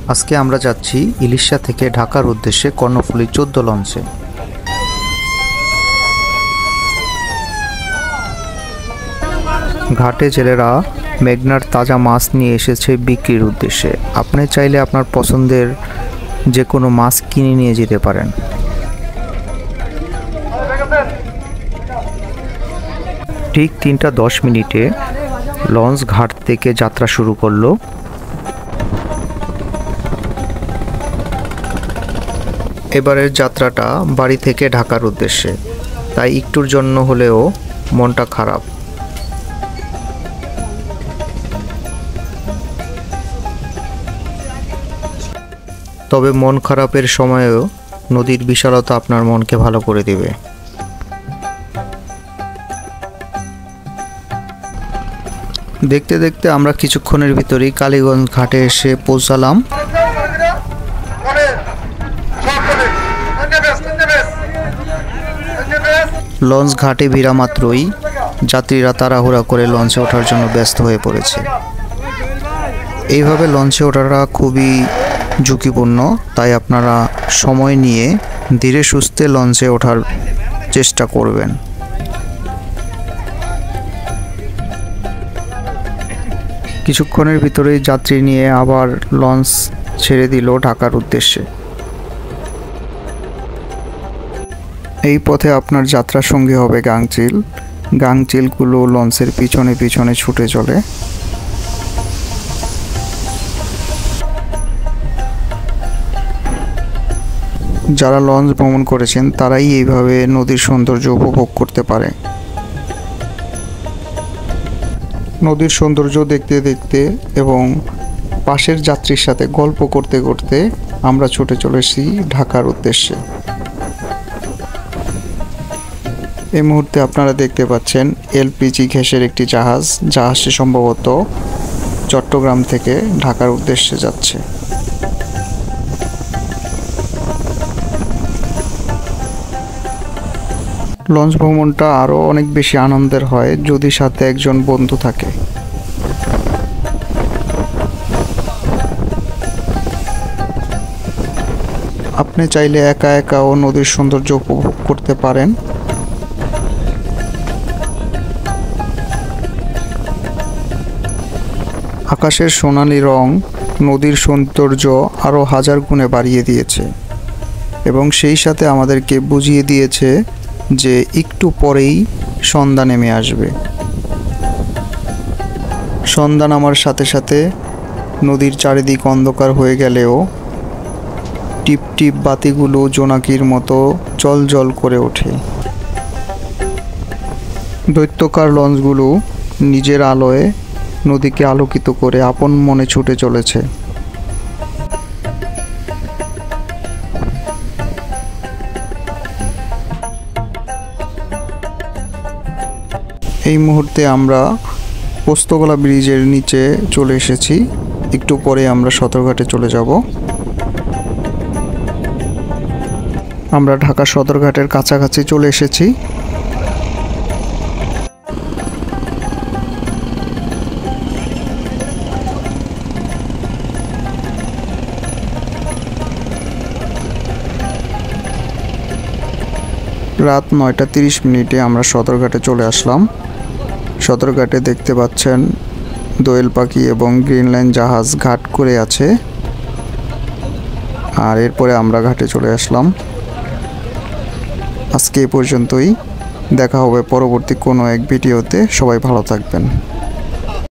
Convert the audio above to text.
আজকে আমরা যাচ্ছি ইলিশা থেকে ঢাকার উদ্দেশ্যে কর্ণফুলী 14 লঞ্চে। ঘাটে জেলেরা মেঘনার তাজা মাছ নিয়ে এসেছে বিক্রির উদ্দেশ্যে। আপনি চাইলে আপনার পছন্দের যে কোনো মাছ কিনে নিয়ে যেতে পারেন। ঠিক 3:10 লঞ্চ ঘাট থেকে যাত্রা শুরু করলো। এবারের যাত্রাটা বাড়ি থেকে ঢাকার উদ্দেশ্যে, তাই একটুর জন্য হলেও মনটা খারাপ। তবে মন খারাপের সময়েও নদীর বিশালতা আপনার মনকে ভালো করে দেবে। দেখতে দেখতে আমরা কিছুক্ষণের ভিতরেই কালীগঞ্জ ঘাটে এসে পৌঁছালাম। লঞ্চ ঘাটে ভিড়া মাত্রই যাত্রীরা তাড়াহুড়া করে লঞ্চে ওঠার জন্য ব্যস্ত হয়ে পড়েছে। এইভাবে লঞ্চে ওঠাটা খুবই ঝুঁকিপূর্ণ, তাই আপনারা সময় নিয়ে ধীরে সুস্থে লঞ্চে ওঠার চেষ্টা করবেন। কিছুক্ষণের ভিতরেই যাত্রী নিয়ে আবার লঞ্চ ছেড়ে দিল ঢাকার উদ্দেশ্যে। এই পথে আপনার যাত্রার সঙ্গী হবে গাংচিল। গাংচিলগুলো লঞ্চের পিছনে পিছনে ছুটে চলে। যারা লঞ্চ ভ্রমণ করেছেন তারাই এইভাবে নদীর সৌন্দর্য উপভোগ করতে পারে। নদীর সৌন্দর্য দেখতে দেখতে এবং পাশের যাত্রীর সাথে গল্প করতে করতে আমরা ছুটে চলেছি ঢাকার উদ্দেশ্যে। এই মুহূর্তে আপনারা দেখতে পাচ্ছেন এলপিজি গ্যাসের একটি জাহাজটি সম্ভবত চট্টগ্রাম থেকে ঢাকার উদ্দেশ্যে যাচ্ছে। লঞ্চ ভ্রমণটা আরও অনেক বেশি আনন্দের হয় যদি সাথে একজন বন্ধু থাকে। আপনি চাইলে একা একাও নদীর সৌন্দর্য উপভোগ করতে পারেন। আকাশের সোনালি রং নদীর সৌন্দর্য আরও হাজার গুণে বাড়িয়ে দিয়েছে এবং সেই সাথে আমাদেরকে বুঝিয়ে দিয়েছে যে একটু পরেই সন্ধ্যা নেমে আসবে। সন্ধ্যা নামার সাথে সাথে নদীর চারিদিক অন্ধকার হয়ে গেলেও টিপ টিপ বাতিগুলো জোনাকির মতো জ্বলজ্বল করে ওঠে। দৈত্যকার লঞ্চগুলো নিজের আলোয় নদীকে আলোকিত করে আপন মনে ছুটে চলেছে। এই মুহূর্তে আমরা পোস্তগোলা ব্রিজের নিচে চলে এসেছি। একটু পরে আমরা সদরঘাটে চলে যাব। আমরা ঢাকা সদরঘাটের কাছাকাছি চলে এসেছি। রাত 9:30 আমরা সদরঘাটে চলে আসলাম। সদরঘাটে দেখতে পাচ্ছেন দোয়েল পাখি এবং গ্রিন লাইন জাহাজ ঘাট করে আছে। আর এরপরে আমরা ঘাটে চলে আসলাম। আজকে এই পর্যন্তই, দেখা হবে পরবর্তী কোনো এক ভিডিওতে। সবাই ভালো থাকবেন।